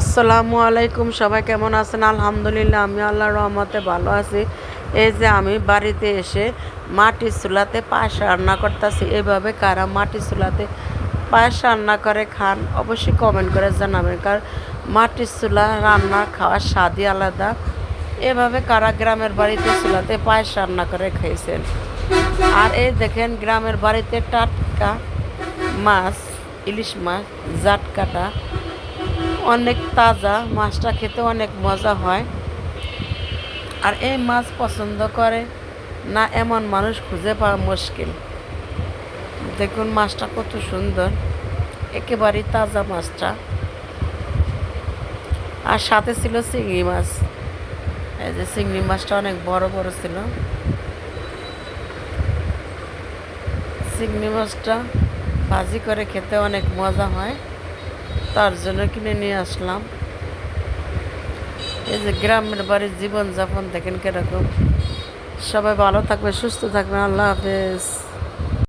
আসসালামু আলাইকুম, সবাই কেমন আছেন? আলহামদুলিল্লাহ, আমি আল্লাহর রহমতে ভালো আছি। এই যে আমি বাড়িতে এসে মাটির চুলাতে পায়েস রান্না করতেছি। এইভাবে কারা মাটির চুলাতে পায়েস রান্না করে খান অবশ্যই কমেন্ট করে জানাবেন, কারণ মাটির চুলা রান্না খাওয়ার স্বাদই আলাদা। এভাবে কারা গ্রামের বাড়িতে চুলাতে পায়েস রান্না করে খেয়েছেন? আর এই দেখেন গ্রামের বাড়িতে টাটকা মাছ, ইলিশ মাছ, জাটকাটা অনেক তাজা, মাছটা খেতে অনেক মজা হয়। আর এই মাছ পছন্দ করে না এমন মানুষ খুঁজে পাওয়া মুশকিল। দেখুন মাছটা কত সুন্দর, একেবারেই তাজা মাছটা। আর সাথে ছিল চিংড়ি মাছ। এই যে চিংড়ি মাছটা অনেক বড় বড় ছিল। চিংড়ি মাছটা ভাজি করে খেতে অনেক মজা হয়, তার জন্য কিনে নিয়ে আসলাম। এই যে গ্রামের বাড়ির জীবনযাপন দেখেন কিরকম। সবাই ভালো থাকবে, সুস্থ থাকবেন। আল্লাহ হাফেজ।